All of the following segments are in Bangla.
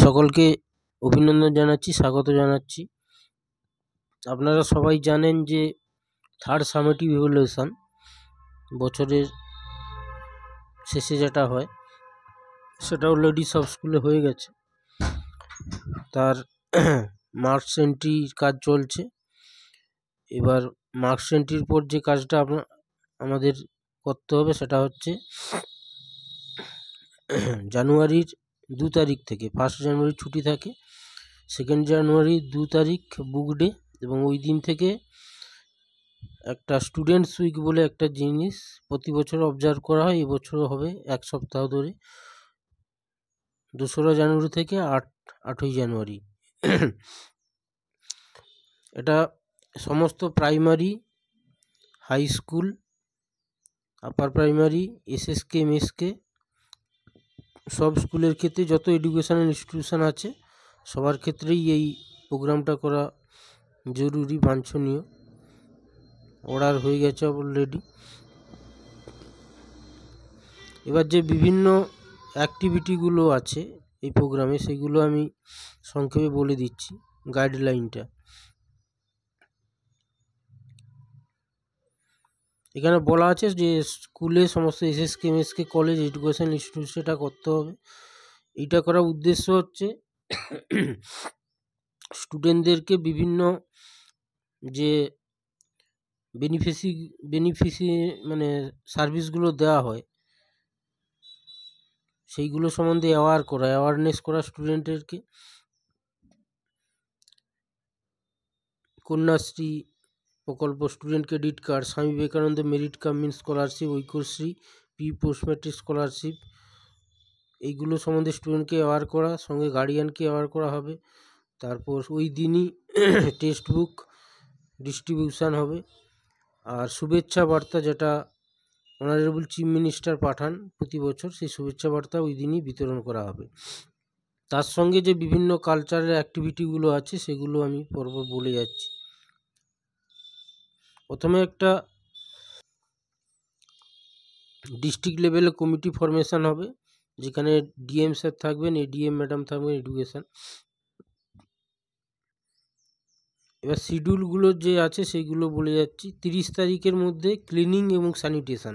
সকলকে অভিনন্দন জানাচ্ছি, স্বাগত জানাচ্ছি। আপনারা সবাই জানেন যে থার্ড সামেটিভ ইভ্যালুয়েশন বছরের শেষে যেটা হয় সেটা অলরেডি সব স্কুলে হয়ে গেছে। তার মার্কস এন্ট্রির কাজ চলছে। এবার মার্কস এন্ট্রির পর যে কাজটা আমাদের করতে হবে সেটা হচ্ছে জানুয়ারির 2 তারিখ থেকে 1 জানুয়ারি ছুটি থাকে, 2 জানুয়ারি 2 তারিখ বুক ডে, এবং ওই দিন থেকে একটা স্টুডেন্টস উইক বলে একটা জিনিস প্রতি বছর অবজার্ভ করা হয়। এবছরও হবে 1 সপ্তাহ ধরে, 2রা জানুয়ারি থেকে 8ই জানুয়ারি। এটা সমস্ত primary, high school, upper primary, SSK, MSK সব স্কুলের ক্ষেত্রে যত এডুকেশনাল ইনস্টিটিউশন আছে সবার ক্ষেত্রেই এই প্রোগ্রামটা করা জরুরি, বাঞ্ছনীয়। অর্ডার হয়ে গেছে অলরেডি। এবার যে বিভিন্ন অ্যাক্টিভিটিগুলো আছে এই প্রোগ্রামে সেগুলো আমি সংক্ষেপে বলে দিচ্ছি। গাইডলাইনটা এখানে বলা আছে যে স্কুলে সমস্ত SSK, MSK, college, education institute সেটা করতে হবে। এইটা করার উদ্দেশ্য হচ্ছে স্টুডেন্টদেরকে বিভিন্ন যে বেনিফিসি মানে সার্ভিসগুলো দেওয়া হয় সেইগুলো সম্বন্ধে অ্যাওয়ারনেস করা স্টুডেন্টদেরকে। কন্যাশ্রী প্রকল্প, student credit card, Swami Vivekananda merit cum means scholarship, Aikyashree, post matric scholarship, এইগুলো সম্বন্ধে স্টুডেন্টকে অ্যাওয়ার করা, সঙ্গে গার্ডিয়ানকে অ্যাওয়ার করা হবে। তারপর ওই দিনই টেক্সট বুক ডিস্ট্রিবিউশান হবে। আর শুভেচ্ছা বার্তা যেটা অনারেবল চিফ মিনিস্টার পাঠান প্রতি বছর, সেই শুভেচ্ছা বার্তা ওই দিনই বিতরণ করা হবে। তার সঙ্গে যে বিভিন্ন কালচারাল অ্যাক্টিভিটিগুলো আছে সেগুলো আমি পরপর বলে যাচ্ছি। প্রথমে একটা ডিস্ট্রিক্ট লেভেলে কমিটি ফরমেশন হবে, যেখানে ডিএম স্যার থাকবেন, এডিএম ম্যাডাম থাকবেন এডুকেশন। এবার শিডিউলগুলো যে আছে সেইগুলো বলে যাচ্ছি। 30 তারিখের মধ্যে ক্লিনিং এবং স্যানিটেশন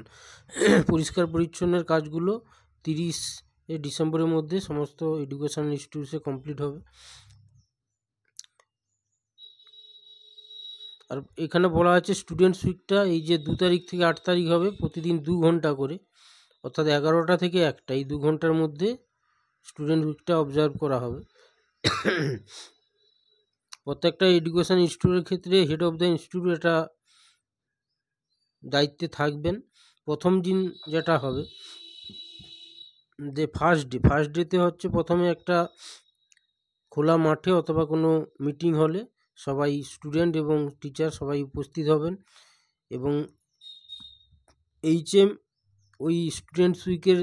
পরিষ্কার পরিচ্ছন্নের কাজগুলো 30 ডিসেম্বরের মধ্যে সমস্ত এডুকেশন ইনস্টিটিউটে কমপ্লিট হবে। আর এখানে বলা আছে স্টুডেন্টস উইকটা এই যে 2 তারিখ থেকে 8 তারিখ হবে, প্রতিদিন 2 ঘন্টা করে, অর্থাৎ 11টা থেকে 1টা, এই 2 ঘন্টার মধ্যে স্টুডেন্ট উইকটা অবজার্ভ করা হবে। প্রত্যেকটা এডুকেশন ইনস্টিটিউটের ক্ষেত্রে হেড অফ দ্য ইনস্টিটিউট এটা দায়িত্বে থাকবেন। প্রথম দিন যেটা হবে যে ফার্স্ট ডেতে হচ্ছে প্রথমে একটা খোলা মাঠে অথবা কোনো মিটিং হলে সবাই স্টুডেন্ট এবং টিচার সবাই উপস্থিত হবেন, এবং এইচএম ওই স্টুডেন্টস উইকের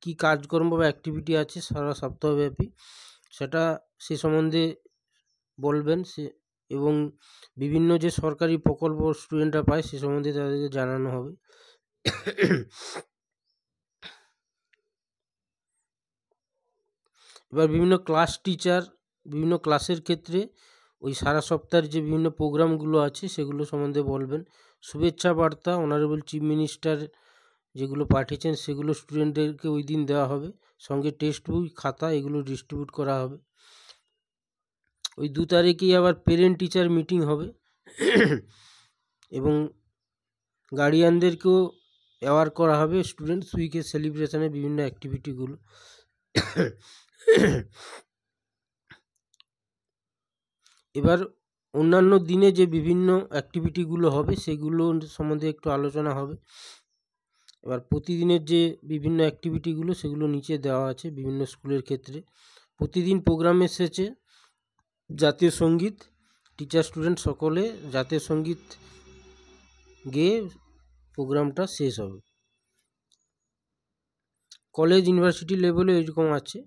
কী কাজকর্ম বা অ্যাক্টিভিটি আছে সারা সপ্তাহব্যাপী সেটা সে সম্বন্ধে বলবেন সে, এবং বিভিন্ন যে সরকারি প্রকল্প স্টুডেন্টরা পায় সে সম্বন্ধে তাদেরকে জানানো হবে। এবার বিভিন্ন ক্লাস টিচার বিভিন্ন ক্লাসের ক্ষেত্রে ওই সারা সপ্তাহের যে বিভিন্ন প্রোগ্রামগুলো আছে সেগুলো সম্বন্ধে বলবেন। শুভেচ্ছা বার্তা অনারেবল চিফ মিনিস্টার যেগুলো পাঠিয়েছেন সেগুলো স্টুডেন্টদেরকে ওই দিন দেওয়া হবে, সঙ্গে টেক্সট বই, খাতা এগুলো ডিস্ট্রিবিউট করা হবে। ওই 2 তারিখেই আবার পেরেন্ট টিচার মিটিং হবে এবং গার্ডিয়ানদেরকেও অ্যাওয়ার করা হবে স্টুডেন্টস উইকের সেলিব্রেশনের বিভিন্ন অ্যাক্টিভিটিগুলো। এবার অন্যান্য দিনে যে বিভিন্ন অ্যাক্টিভিটিগুলো হবে সেগুলো সম্বন্ধে একটু আলোচনা হবে। এবার প্রতিদিনের যে বিভিন্ন অ্যাক্টিভিটিগুলো সেগুলো নিচে দেওয়া আছে বিভিন্ন স্কুলের ক্ষেত্রে। প্রতিদিন প্রোগ্রামে শেষে জাতীয় সঙ্গীত, টিচার স্টুডেন্ট সকলে জাতীয় সঙ্গীত গেয়ে প্রোগ্রামটা শেষ হবে। কলেজ ইউনিভার্সিটি লেভেলে এরকম আছে,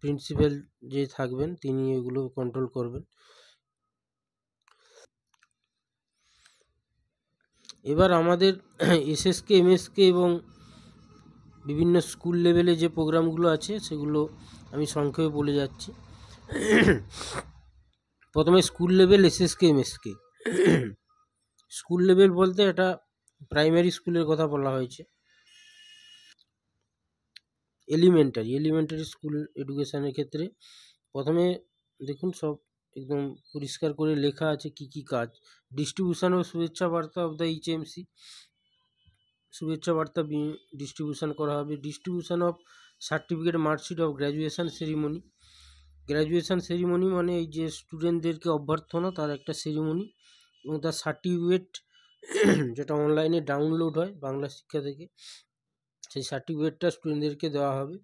প্রিন্সিপাল যে থাকবেন তিনি এগুলো কন্ট্রোল করবেন। এবার আমাদের এসএসকে, এমএসকে এবং বিভিন্ন স্কুল লেভেলে যে প্রোগ্রামগুলো আছে সেগুলো আমি সংক্ষেপে বলে যাচ্ছি। প্রথমে school level SSK MSK. School level বলতে এটা প্রাইমারি স্কুলের কথা বলা হয়েছে। এলিমেন্টারি স্কুল এডুকেশনের ক্ষেত্রে প্রথমে দেখুন সব একদম পরিষ্কার করে লেখা আছে কি কি কাজ। ডিস্ট্রিবিউশন ও শুভেচ্ছা বার্তা অফ দ্য এইচএমসি, শুভেচ্ছা বার্তা ডিস্ট্রিবিউশন করা হবে। Distribution of certificate marksheet of graduation ceremony. Graduation ceremony মানে এই যে স্টুডেন্টদেরকে অভ্যর্থনা, তার একটা সেরিমনি, এবং তার সার্টিফিকেট যেটা অনলাইনে ডাউনলোড হয় বাংলা শিক্ষা থেকে, সেই সার্টিফিকেটটা স্টুডেন্টদেরকে দেওয়া হবে।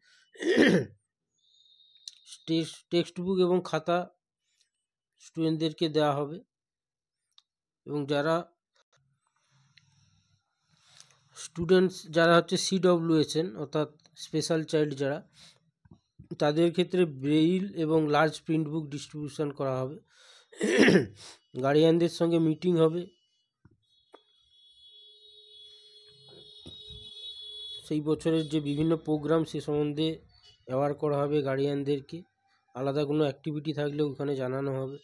টেক্সট বুক এবং খাতা স্টুডেন্টদেরকে দেওয়া হবে, এবং যারা স্টুডেন্টস যারা হচ্ছে CWSN অর্থাৎ স্পেশাল চাইল্ড যারা, তাদের ক্ষেত্রে ব্রেইল এবং লার্জ প্রিন্ট বুক ডিস্ট্রিবিউশন করা হবে। গার্ডিয়ানদের সঙ্গে মিটিং হবে, সেই বছরের যে বিভিন্ন প্রোগ্রাম সে সম্বন্ধে অ্যাওয়ার করা হবে গার্ডিয়ানদেরকে। আলাদা কোনো অ্যাক্টিভিটি থাকলে ওখানে জানানো হবে।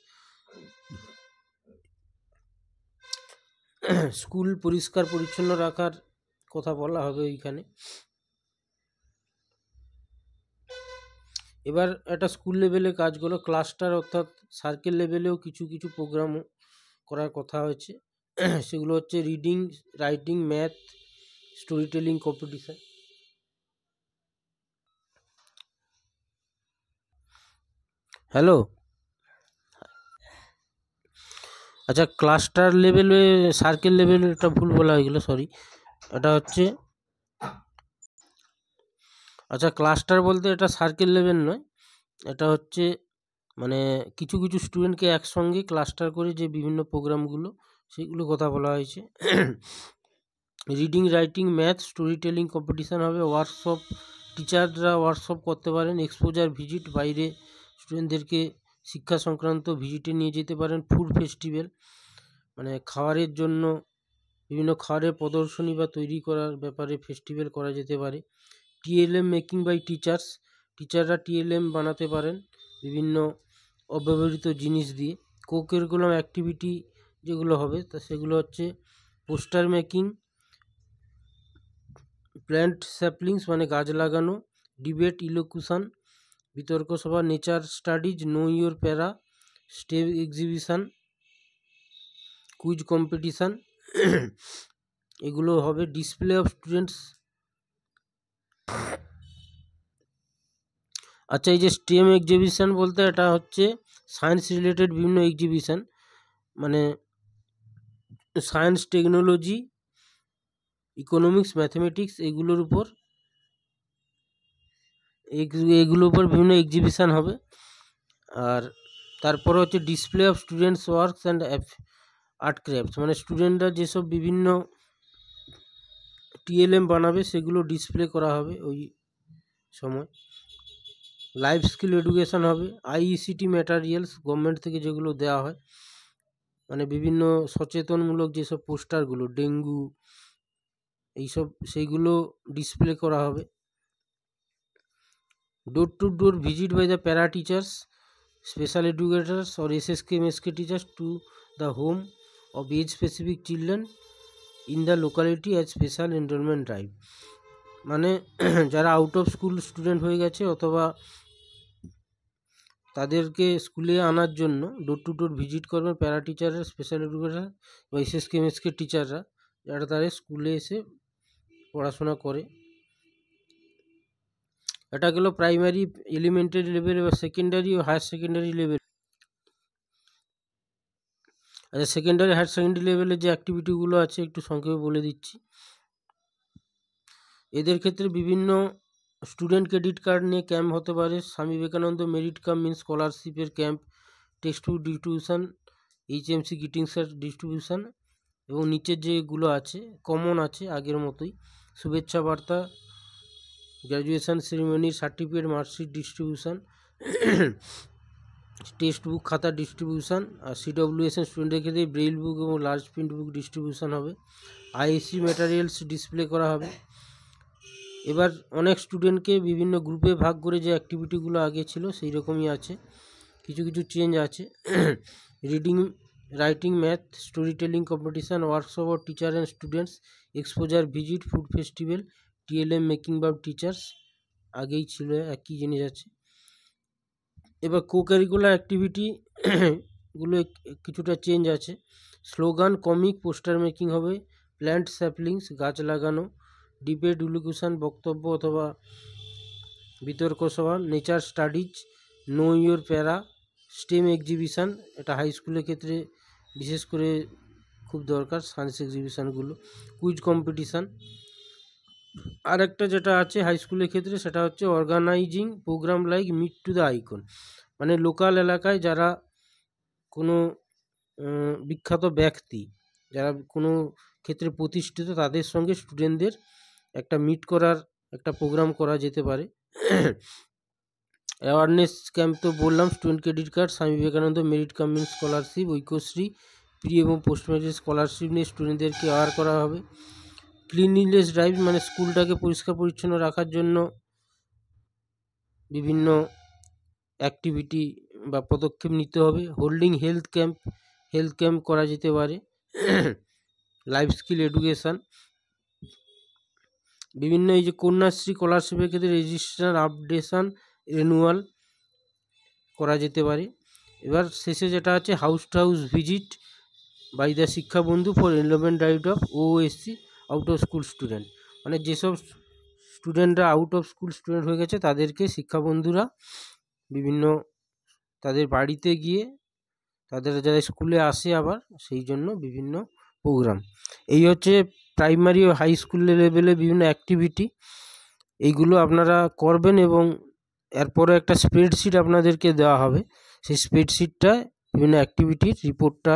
স্কুল পরিষ্কার পরিচ্ছন্ন রাখার কথা বলা হবে ওইখানে। এবার একটা স্কুল লেভেলে কাজগুলো ক্লাস্টার অর্থাৎ সার্কেল লেভেলেও কিছু কিছু প্রোগ্রাম করার কথা হয়েছে। সেগুলো হচ্ছে reading, writing, math, story telling competition. Hello, আচ্ছা ক্লাস্টার লেভেলে, সার্কেল লেভেলে এটা ভুল বলা হয়ে গেলো, সরি। এটা হচ্ছে, আচ্ছা ক্লাস্টার বলতে এটা সার্কেল লেভেল নয়, এটা হচ্ছে মানে কিছু কিছু স্টুডেন্টকে একসঙ্গে ক্লাস্টার করে যে বিভিন্ন প্রোগ্রামগুলো সেগুলো কথা বলা হয়েছে। Reading, writing, math, story telling competition হবে। ওয়ার্কশপ, টিচাররা ওয়ার্কশপ করতে পারেন। এক্সপোজার ভিজিট, বাইরে স্টুডেন্টদেরকে শিক্ষা সংক্রান্ত ভিজিটে নিয়ে যেতে পারেন। ফুড ফেস্টিভ্যাল মানে খাবারের জন্য বিভিন্ন খাবারের প্রদর্শনী বা তৈরি করার ব্যাপারে ফেস্টিভ্যাল করা যেতে পারে। TLM মেকিং বাই টিচার্স, টিচাররা TLM বানাতে পারেন বিভিন্ন অব্যবহৃত জিনিস দিয়ে। কোকারিকুলাম অ্যাক্টিভিটি যেগুলো হবে তা সেগুলো হচ্ছে পোস্টার মেকিং, প্ল্যান্ট স্যাপলিংস মানে গাছ লাগানো, ডিবেট, ইলোকুশন বিতর্ক সভা, নেচার স্টাডিজ, নো ইয়োর প্যারা, স্টেপ এক্সিবিশান, কুইজ কম্পিটিশান এগুলো হবে। ডিসপ্লে অফ স্টুডেন্টস, আচ্ছা এই যে স্টেম এক্সিবিশান বলতে এটা হচ্ছে সায়েন্স রিলেটেড বিভিন্ন এক্সিবিশান, মানে সায়েন্স, টেকনোলজি, ইকোনমিক্স, ম্যাথমেটিক্স এগুলোর উপর বিভিন্ন এক্সিবিশান হবে। আর তারপর হচ্ছে display of students works and art crafts, মানে স্টুডেন্টরা যেসব বিভিন্ন TLM বানাবে সেগুলো ডিসপ্লে করা হবে ওই সময়। লাইফ স্কিল এডুকেশান হবে। IECT ম্যাটারিয়ালস গভর্নমেন্ট থেকে যেগুলো দেওয়া হয়, মানে বিভিন্ন সচেতনমূলক যেসব পোস্টারগুলো, ডেঙ্গু এইসব, সেইগুলো ডিসপ্লে করা হবে। Door to door visit by the para teachers, special educators or SSK MSK teachers to the home of age specific children in the locality as special enrollment drive, মানে যারা আউট অফ স্কুল স্টুডেন্ট হয়ে গেছে অথবা তাদেরকে স্কুলে আনার জন্য ডোর টু ডোর ভিজিট করবেন প্যারা টিচাররা, স্পেশাল এডুকেটার বা SSK MSK টিচাররা, যারা তারা স্কুলে এসে পড়াশোনা করে। এটা গেল প্রাইমারি, এলিমেন্টারি লেভেল। বা সেকেন্ডারি ও হায়ার সেকেন্ডারি লেভেল। আচ্ছা সেকেন্ডারি হায়ার সেকেন্ডারি লেভেলের যে অ্যাক্টিভিটিগুলো আছে একটু সংক্ষেপে বলে দিচ্ছি। এদের ক্ষেত্রে বিভিন্ন স্টুডেন্ট ক্রেডিট কার্ড নিয়ে ক্যাম্প হতে পারে। Swami Vivekananda merit cum means স্কলারশিপের camp, text book distribution, HMC গ্রিটিংসের ডিস্ট্রিবিউশন, এবং নিচের যেগুলো আছে কমন আছে আগের মতোই, শুভেচ্ছা বার্তা, গ্র্যাজুয়েশন সেরিমনির certificate marksheet distribution, text book খাতা ডিস্ট্রিবিউশন। আর CWSN স্টুডেন্টের ক্ষেত্রে ব্রেইল বুক এবং লার্জ প্রিন্ট বুক ডিস্ট্রিবিউশন হবে। IEC ম্যাটেরিয়ালস ডিসপ্লে করা হবে। এবার অনেক স্টুডেন্টকে বিভিন্ন গ্রুপে ভাগ করে যে অ্যাক্টিভিটিগুলো আগে ছিল সেই রকমই আছে, কিছু কিছু চেঞ্জ আছে। Reading, writing, math, story telling competition, workshop of teacher and students, exposure visit, food festival, TLM making by teachers, আগেই ছিল, একই জিনিস আছে। এবার কো কারিকুলার অ্যাক্টিভিটি গুলো কিছুটা চেঞ্জ আছে। স্লোগান, কমিক, পোস্টার মেকিং হবে, প্ল্যান্ট স্যাপলিংস, গাছ লাগানো, ডিবেট, ইলুকুশন, বক্তব্য অথবা বিতর্ক সভা, nature studies, know your para, STEM exhibition, এটা হাই স্কুলের ক্ষেত্রে বিশেষ করে খুব দরকার সায়েন্স এক্সিবিশানগুলো, কুইজ কম্পিটিশান। আর একটা যেটা আছে হাই স্কুলের ক্ষেত্রে সেটা হচ্ছে organising programme like meet to the icon, মানে লোকাল এলাকায় যারা কোনো বিখ্যাত ব্যক্তি, যারা কোনো ক্ষেত্রে প্রতিষ্ঠিত, তাদের সঙ্গে স্টুডেন্টদের একটা মিট করার একটা প্রোগ্রাম করা যেতে পারে। অ্যাওয়ারনেস ক্যাম্প তো বললাম, student credit card, Swami Vivekananda merit কাম মিন্স স্কলারশিপ, ঐক্যশ্রী, প্রি এবং পোস্ট ম্যাট্রিক স্কলারশিপ নিয়ে স্টুডেন্টদেরকে অ্যাওয়ার করা হবে। ক্লিনলিনেস ড্রাইভ, মানে স্কুলটাকে পরিষ্কার পরিচ্ছন্ন রাখার জন্য বিভিন্ন অ্যাক্টিভিটি বা পদক্ষেপ নিতে হবে। হোল্ডিং হেলথ ক্যাম্প করা যেতে পারে। লাইফ স্কিল এডুকেশান, বিভিন্ন এই যে কন্যাশ্রী স্কলারশিপের ক্ষেত্রে রেজিস্ট্রেশন, আপডেশন, রিনিউয়াল করা যেতে পারে। এবার শেষে যেটা আছে house to house visit by the Shiksha Bandhu for enrolment right of OSC out of school student, মানে যেসব স্টুডেন্টরা আউট অফ স্কুল স্টুডেন্ট হয়ে গেছে তাদেরকে শিক্ষা বন্ধুরা বিভিন্ন তাদের বাড়িতে গিয়ে তাদের যারা স্কুলে আসে আবার সেই জন্য বিভিন্ন প্রোগ্রাম। এই হচ্ছে প্রাইমারি ও হাই স্কুল লেভেলে বিভিন্ন অ্যাক্টিভিটি, এইগুলো আপনারা করবেন এবং এরপরে একটা স্প্রেডশিট আপনাদেরকে দেওয়া হবে। সেই স্প্রেডশিটটায় বিভিন্ন অ্যাক্টিভিটির রিপোর্টটা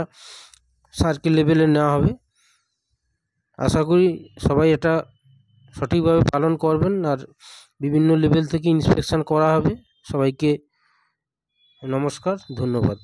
সার্কেল লেভেলে নেওয়া হবে। আশা করি সবাই এটা সঠিকভাবে পালন করবেন, আর বিভিন্ন লেভেল থেকে ইন্সপেকশন করা হবে। সবাইকে নমস্কার, ধন্যবাদ।